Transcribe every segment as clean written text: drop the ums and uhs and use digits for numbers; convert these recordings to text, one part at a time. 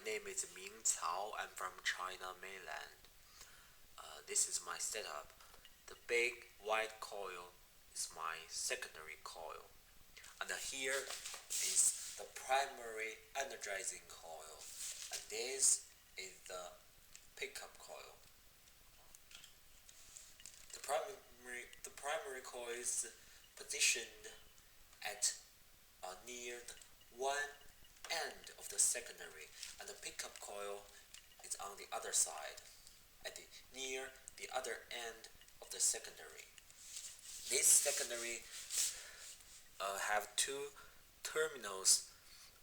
name is Ming Cao. I'm from China mainland. This is my setup. The big white coil is my secondary coil. And here is the primary energizing coil. And this is the pickup coil. The primary coil is positioned at near one end of the secondary, and the pickup coil is on the other side, near the other end of the secondary. This secondary have two terminals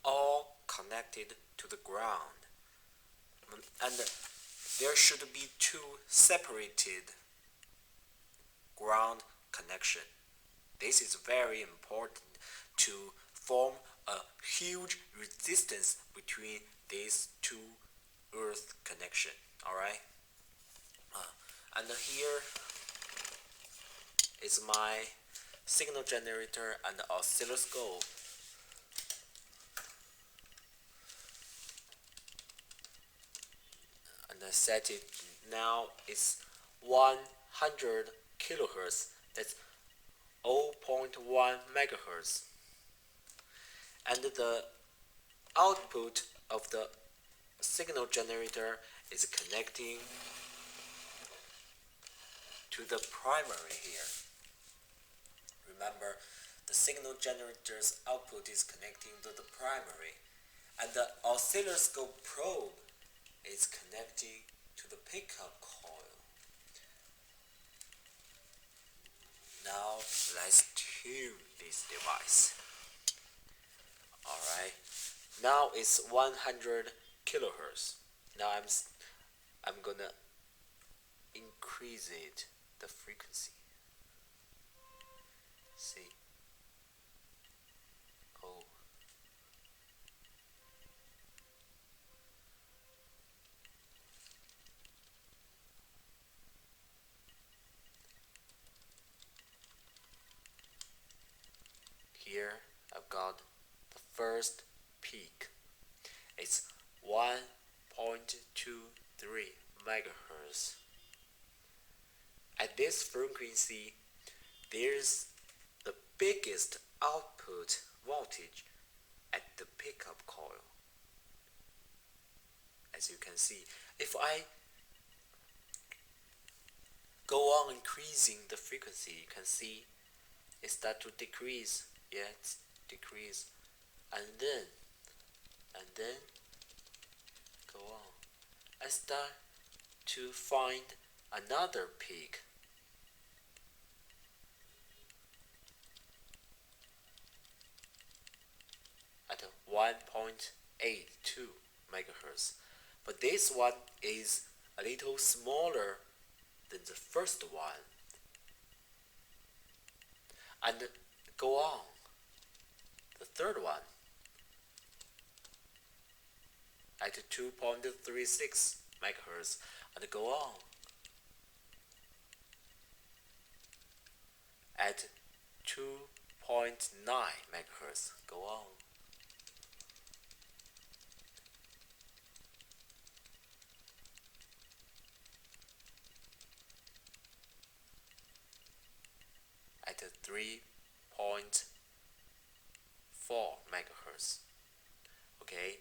all connected to the ground, and there should be two separated ground connection. This is very important to form a huge resistance between these two earth connection. Alright? And here is my signal generator and oscilloscope. And I set it now is 100 kilohertz. That's 0.1 megahertz. And the output of the signal generator is connecting to the primary here. Remember, the signal generator's output is connecting to the primary, and the oscilloscope probe is connecting to the pickup coil. Now let's tune this device. Alright, now it's 100 kilohertz. Now I'm gonna increase the frequency. See? Oh. Here I've got the first peak. It's 1.23 megahertz. At this frequency, there's the biggest output voltage at the pickup coil. As you can see, if I go on increasing the frequency, you can see it start to decrease. Yeah, it's decrease, and then go on. I start to find another peak. At 1.82 megahertz, but this one is a little smaller than the first one. And go on. The third one at 2.36 megahertz, and go on at 2.9 megahertz. Go on. At 3.4 megahertz. Okay,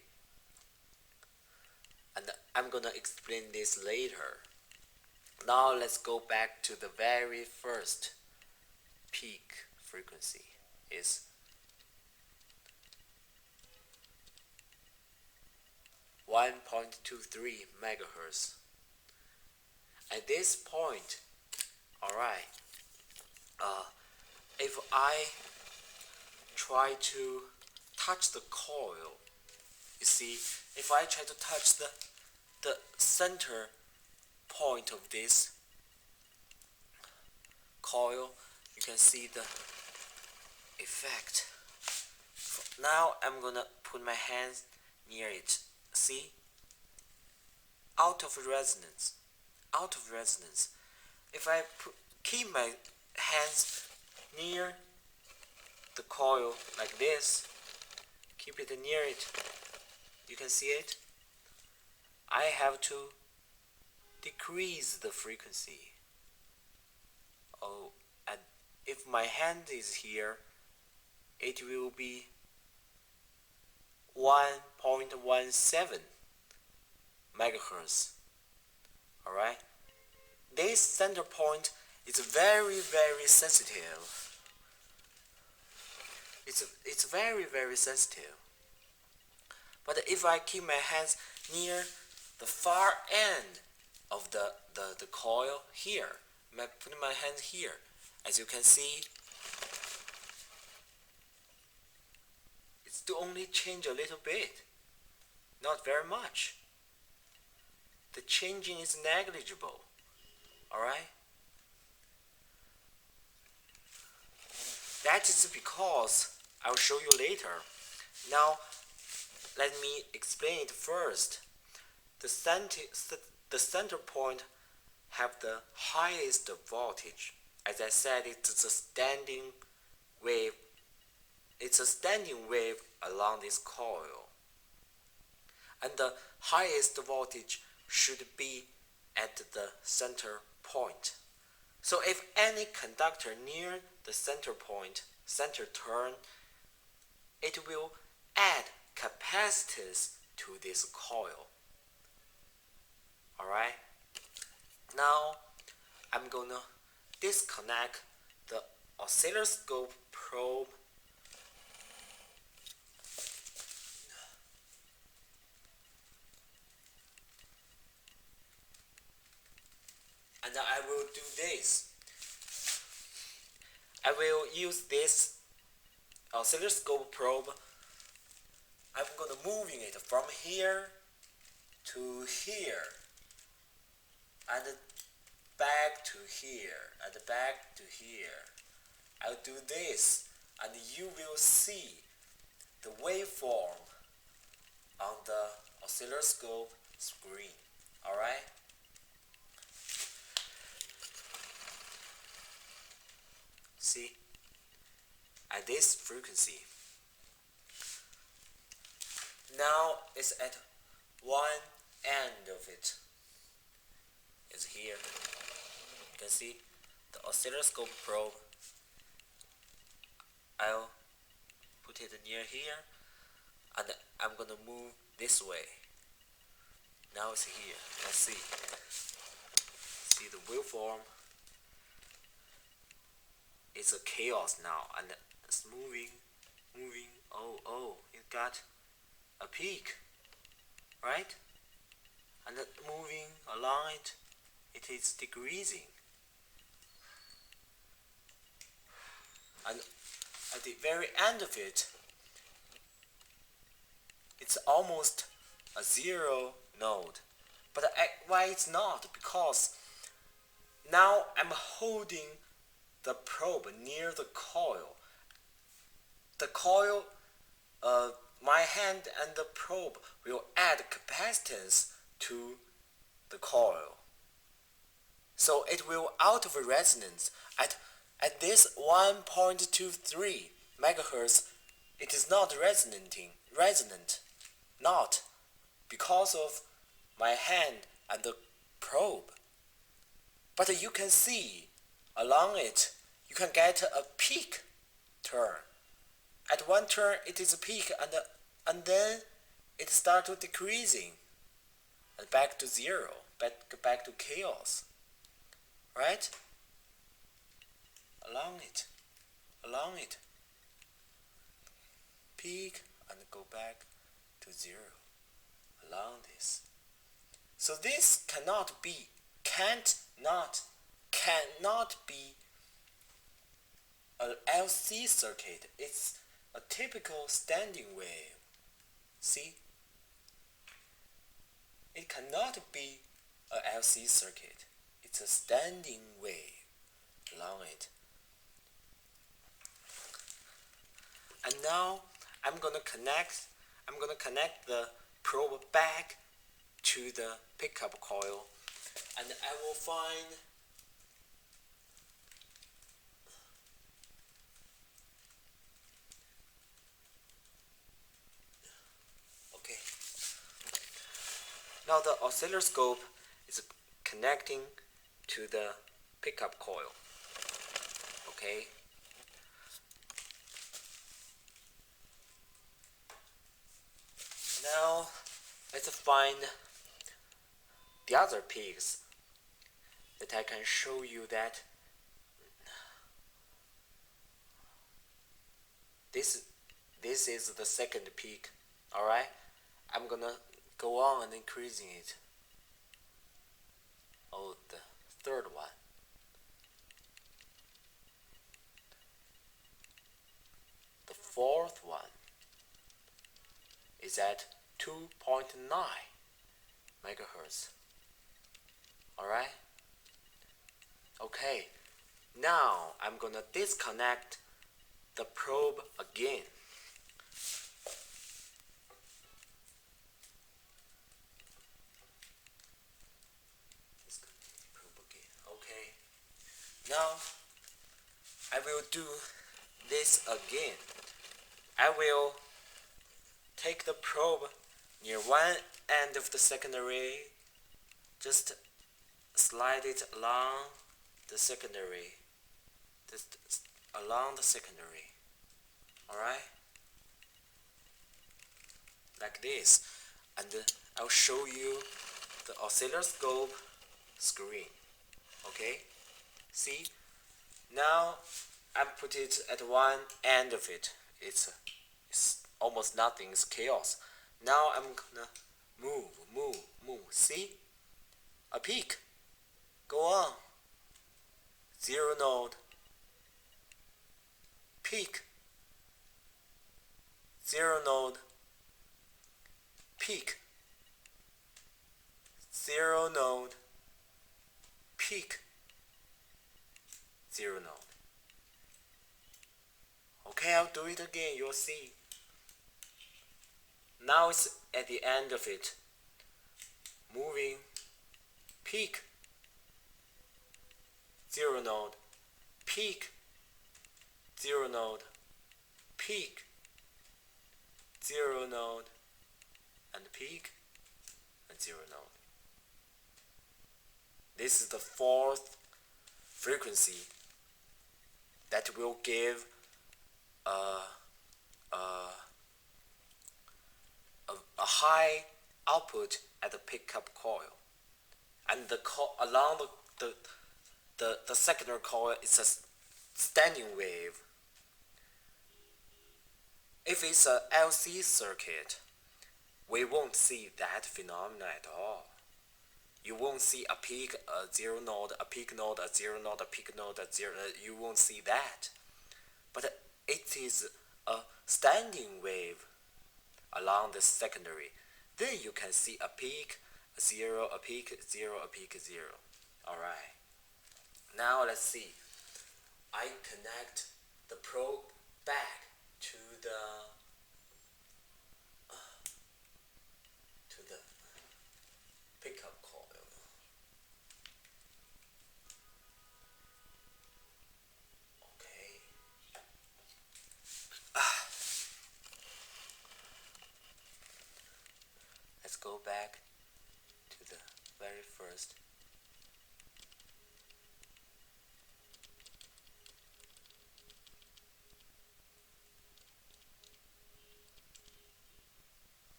and I'm gonna explain this later. Now let's go back to the very first peak frequency. Is 1.23 megahertz. At this point, alright, if I try to touch the coil, you see, if I try to touch the center point of this coil, you can see the effect. Now I'm gonna put my hands near it. See? Out of resonance. If I keep my hands near the coil like this, keep it near it, you can see it. I have to decrease the frequency. Oh, and if my hand is here, it will be 1.17 megahertz. Alright? This center point is very, very sensitive. It's very, very sensitive. But if I keep my hands near the far end of the coil here, putting my hand here, as you can see, it's to only change a little bit, not very much. The changing is negligible. Alright? That is because I'll show you later. Now, let me explain it first. The center point have the highest voltage. As I said, it's a standing wave. It's a standing wave along this coil. And the highest voltage should be at the center point. So if any conductor near the center point, center turn, it will add capacitance to this coil. Alright? Now I'm gonna disconnect the oscilloscope probe and I will do this. I will use this oscilloscope probe. I'm gonna moving it from here to here and back to here and back to here. I'll do this and you will see the waveform on the oscilloscope screen. Alright? See? At this frequency. Now it's at one end of it. It's here. You can see the oscilloscope probe. I'll put it near here and I'm gonna move this way. Now it's here. Let's see. See the waveform. It's a chaos now and it's moving. Oh, it got a peak, right? And moving along it, it is decreasing. And at the very end of it, it's almost a zero node. But why it's not? Because now I'm holding the probe near the coil. The coil, my hand and the probe will add capacitance to the coil. So it will out of resonance. At this 1.23 megahertz, it is not resonant, not because of my hand and the probe. But you can see along it, you can get a peak turn. At one turn, it is a peak, and then it starts decreasing, and back to zero, back to chaos, right? Along it, peak and go back to zero, along this. So this cannot be an LC circuit. It's a typical standing wave. See? It cannot be a LC circuit. It's a standing wave along it. And now I'm gonna connect the probe back to the pickup coil, and I will find Now the oscilloscope is connecting to the pickup coil. Okay. Now let's find the other peaks that I can show you that this is the second peak. Alright, I'm gonna go on and increasing it. Oh, the third one. The fourth one is at 2.9 megahertz. Alright? Okay, now I'm gonna disconnect the probe again. Okay, now I will do this again. I will take the probe near one end of the secondary, just slide it along the secondary, just along the secondary. Alright, like this, and I'll show you the oscilloscope screen. Okay, see, now I put it at one end of it. It's almost nothing, it's chaos. Now I'm gonna move. See, a peak. Go on. Zero node. Peak. Zero node. Peak. Zero node. Peak. Zero node. Okay, I'll do it again, you'll see. Now it's at the end of it. Moving. Peak. Zero node. Peak. Zero node. Peak. Zero node. And peak. And zero node. This is the fourth frequency that will give a high output at the pickup coil, and along the secondary coil is a standing wave. If it's a LC circuit, we won't see that phenomenon at all. You won't see a peak, a zero node, a peak node, a zero node, a peak node, a zero. You won't see that. But it is a standing wave along the secondary. Then you can see a peak, a zero, a peak, zero, a peak, zero. Alright. Now let's see. I connect the probe back to the pickup coil. Okay. Let's go back to the very first.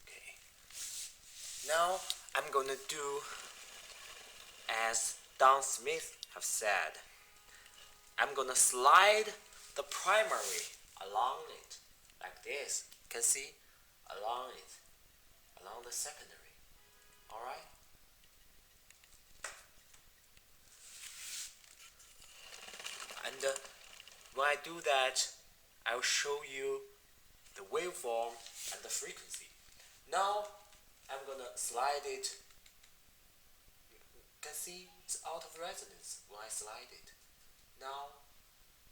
Okay. Now I'm gonna do as Don Smith have said. I'm gonna slide the primary along it like this. You can see along it, along the secondary. Alright? And when I do that, I'll show you the waveform and the frequency. Now I'm gonna slide it. You can see it's out of resonance when I slide it. Now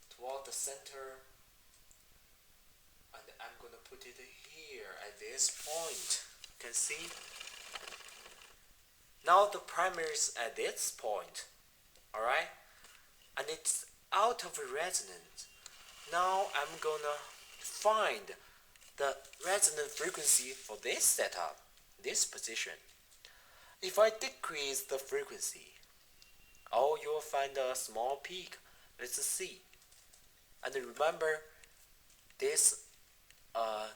toward the center, and I'm gonna put it here at this point. You can see. Now the primary is at this point. Alright? And it's out of resonance. Now I'm gonna find the resonant frequency for this setup, this position. if I decrease the frequency, oh, you will find a small peak. Let's see. And remember this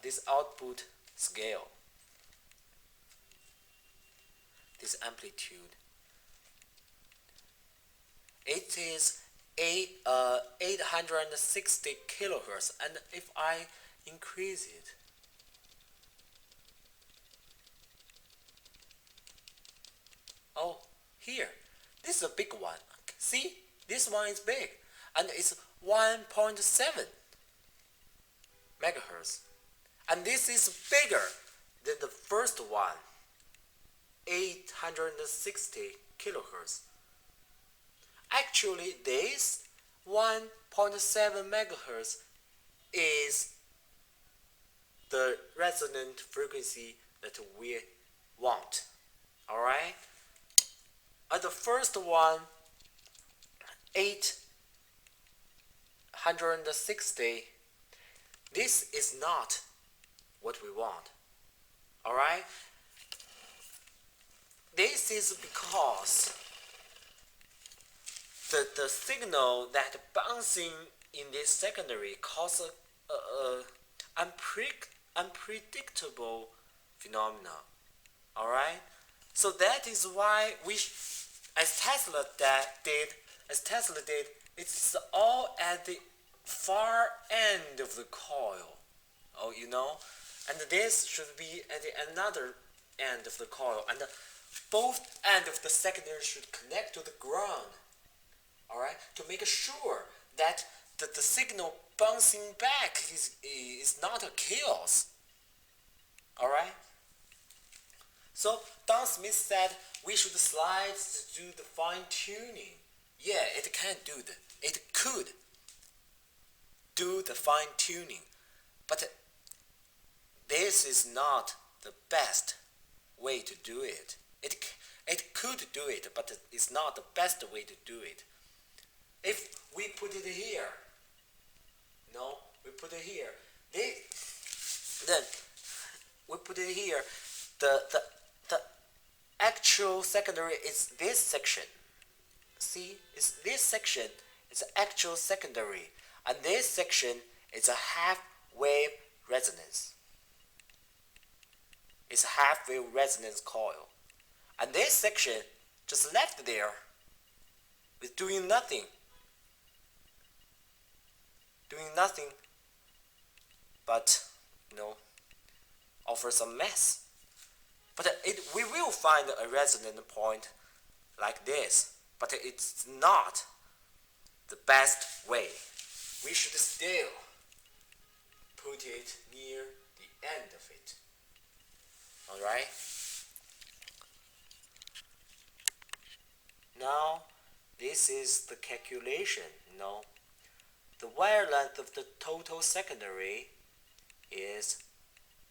this output scale, this amplitude. It is 860 kilohertz, and if I increase it, oh, here, this is a big one. See, this one is big, and it's 1.7 megahertz, and this is bigger than the first one, 860 kilohertz. Actually, this 1.7 megahertz is the resonant frequency that we want. Alright? At the first one, 860, this is not what we want. Alright? This is because the signal that bouncing in this secondary causes a unpredictable phenomena. Alright? So that is why as Tesla did, it's all at the far end of the coil. Oh, you know? And this should be at the another end of the coil. And both ends of the secondary should connect to the ground. Alright? To make sure that the signal bouncing back is not a chaos. Alright? So Don Smith said we should slide to do the fine tuning. Yeah, it can do that. It could do the fine tuning, but this is not the best way to do it. It could do it, but it's not the best way to do it. If we put it here, no, we put it here. Then we put it here. The actual secondary is this section. See, it's this section. It's the actual secondary, and this section is a half wave resonance. It's a half wave resonance coil, and this section just left there with doing nothing, but offer some mess. But we will find a resonant point like this, but it's not the best way. We should still put it near the end of it. Alright? Now, this is the calculation. The wire length of the total secondary is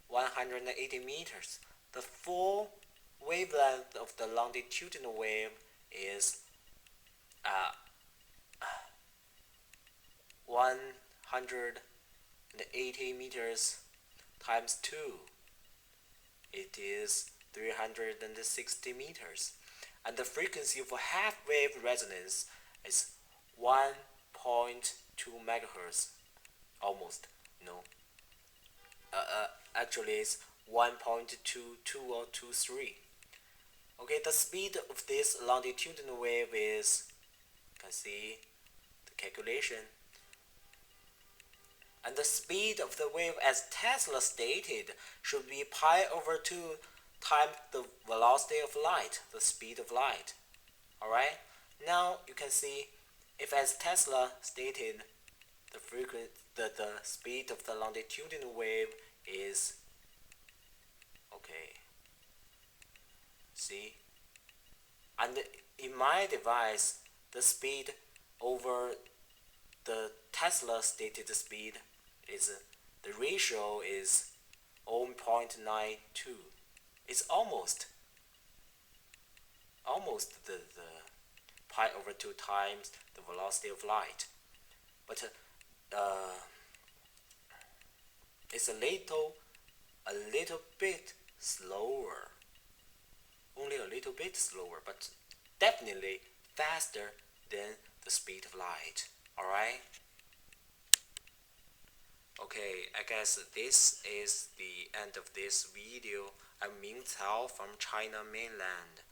180 meters. The full wavelength of the longitudinal wave is 180 meters times 2. It is 360 meters. And the frequency of a half wave resonance is 1.2 megahertz. Almost. Actually it's 1.2223. Okay, the speed of this longitudinal wave is, you can see the calculation. And the speed of the wave, as Tesla stated, should be pi over 2 times the velocity of light, the speed of light. Alright? Now you can see, if as Tesla stated, the speed of the longitudinal wave is, okay, see? And in my device, the speed over the Tesla stated speed is, the ratio is 0.92. It's almost the pi over 2 times the velocity of light, but it's a little bit slower. only a little bit slower, but definitely faster than the speed of light. Alright? Okay, I guess this is the end of this video. I'm Ming Cao from China mainland.